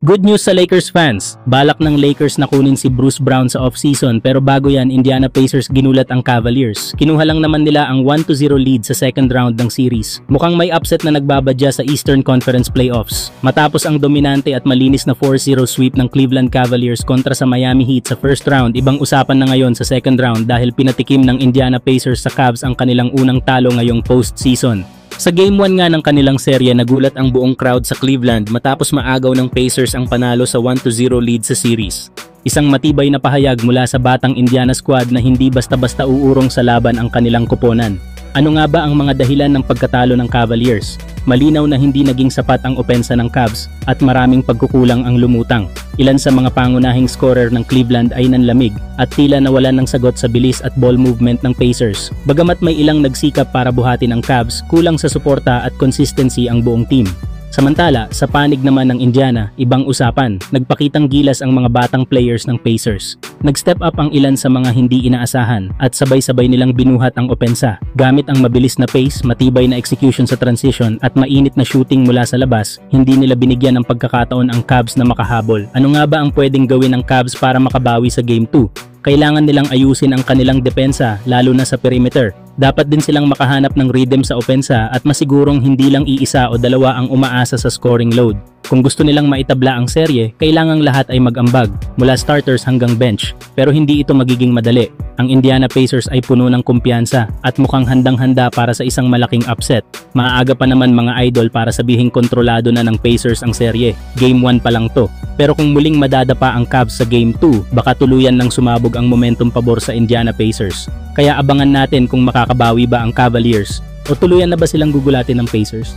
Good news sa Lakers fans. Balak ng Lakers na kunin si Bruce Brown sa offseason pero bago yan, Indiana Pacers ginulat ang Cavaliers. Kinuha lang naman nila ang 1-0 lead sa second round ng series. Mukhang may upset na nagbabadya sa Eastern Conference Playoffs. Matapos ang dominante at malinis na 4-0 sweep ng Cleveland Cavaliers kontra sa Miami Heat sa first round, ibang usapan na ngayon sa second round dahil pinatikim ng Indiana Pacers sa Cavs ang kanilang unang talo ngayong postseason. Sa Game 1 nga ng kanilang serye, nagulat ang buong crowd sa Cleveland matapos maagaw ng Pacers ang panalo sa 1-0 lead sa series. Isang matibay na pahayag mula sa batang Indiana squad na hindi basta-basta uurong sa laban ang kanilang koponan. Ano nga ba ang mga dahilan ng pagkatalo ng Cavaliers? Malinaw na hindi naging sapat ang opensa ng Cavs at maraming pagkukulang ang lumutang. Ilan sa mga pangunahing scorer ng Cleveland ay nanlamig at tila nawalan ng sagot sa bilis at ball movement ng Pacers. Bagamat may ilang nagsikap para buhatin ang Cavs, kulang sa suporta at consistency ang buong team. Samantala, sa panig naman ng Indiana, ibang usapan. Nagpakitang gilas ang mga batang players ng Pacers. Nag-step up ang ilan sa mga hindi inaasahan at sabay-sabay nilang binuhat ang opensa. Gamit ang mabilis na pace, matibay na execution sa transition at mainit na shooting mula sa labas, hindi nila binigyan ng pagkakataon ang Cavs na makahabol. Ano nga ba ang pwedeng gawin ng Cavs para makabawi sa Game 2? Kailangan nilang ayusin ang kanilang depensa, lalo na sa perimeter. Dapat din silang makahanap ng rhythm sa opensa at masigurong hindi lang iisa o dalawa ang umaasa sa scoring load. Kung gusto nilang maitabla ang serye, kailangang lahat ay mag-ambag, mula starters hanggang bench. Pero hindi ito magiging madali. Ang Indiana Pacers ay puno ng kumpiyansa at mukhang handang-handa para sa isang malaking upset. Maaga pa naman mga idol para sabihing kontrolado na ng Pacers ang serye. Game 1 pa lang to. Pero kung muling madadapa ang Cavs sa Game 2, baka tuluyan ng sumabog ang momentum pabor sa Indiana Pacers. Kaya abangan natin kung makakabawi ba ang Cavaliers o tuluyan na ba silang gugulatin ng Pacers.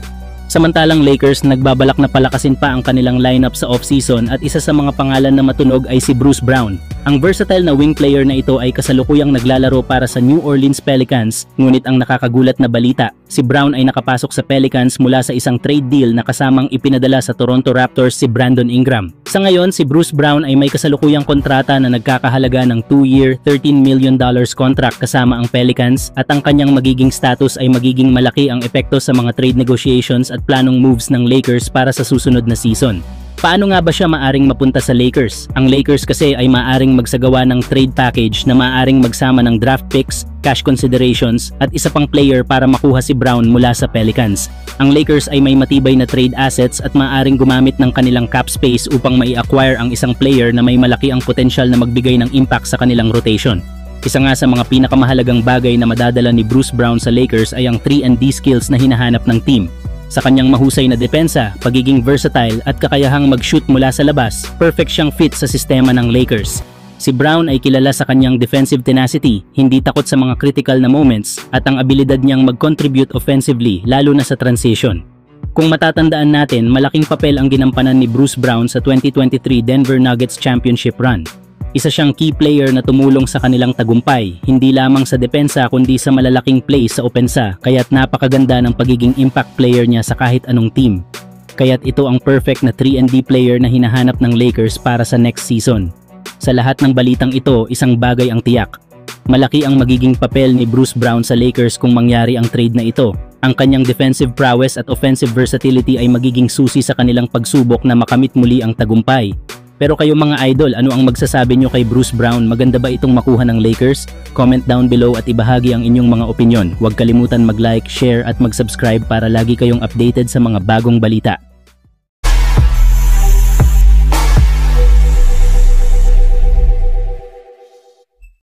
Samantalang Lakers, nagbabalak na palakasin pa ang kanilang lineup sa offseason at isa sa mga pangalan na matunog ay si Bruce Brown. Ang versatile na wing player na ito ay kasalukuyang naglalaro para sa New Orleans Pelicans, ngunit ang nakakagulat na balita, si Brown ay nakapasok sa Pelicans mula sa isang trade deal na kasamang ipinadala sa Toronto Raptors si Brandon Ingram. Sa ngayon, si Bruce Brown ay may kasalukuyang kontrata na nagkakahalaga ng 2-year, $13 million contract kasama ang Pelicans at ang kanyang magiging status ay magiging malaki ang epekto sa mga trade negotiations at planong moves ng Lakers para sa susunod na season. Paano nga ba siya maaring mapunta sa Lakers? Ang Lakers kasi ay maaring magsagawa ng trade package na maaring magsama ng draft picks, cash considerations at isa pang player para makuha si Brown mula sa Pelicans. Ang Lakers ay may matibay na trade assets at maaring gumamit ng kanilang cap space upang mai-acquire ang isang player na may malaki ang potensyal na magbigay ng impact sa kanilang rotation. Isa nga sa mga pinakamahalagang bagay na madadala ni Bruce Brown sa Lakers ay ang 3-and-D skills na hinahanap ng team. Sa kanyang mahusay na depensa, pagiging versatile at kakayahang mag-shoot mula sa labas, perfect siyang fit sa sistema ng Lakers. Si Brown ay kilala sa kanyang defensive tenacity, hindi takot sa mga critical na moments, at ang abilidad niyang mag-contribute offensively lalo na sa transition. Kung matatandaan natin, malaking papel ang ginampanan ni Bruce Brown sa 2023 Denver Nuggets championship run. Isa siyang key player na tumulong sa kanilang tagumpay, hindi lamang sa depensa kundi sa malalaking plays sa opensa, kaya't napakaganda ng pagiging impact player niya sa kahit anong team. Kaya't ito ang perfect na 3-and-D player na hinahanap ng Lakers para sa next season. Sa lahat ng balitang ito, isang bagay ang tiyak. Malaki ang magiging papel ni Bruce Brown sa Lakers kung mangyari ang trade na ito. Ang kanyang defensive prowess at offensive versatility ay magiging susi sa kanilang pagsubok na makamit muli ang tagumpay. Pero kayo mga idol, ano ang magsasabi nyo kay Bruce Brown? Maganda ba itong makuha ng Lakers? Comment down below at ibahagi ang inyong mga opinyon. Huwag kalimutan mag-like, share at mag-subscribe para lagi kayong updated sa mga bagong balita.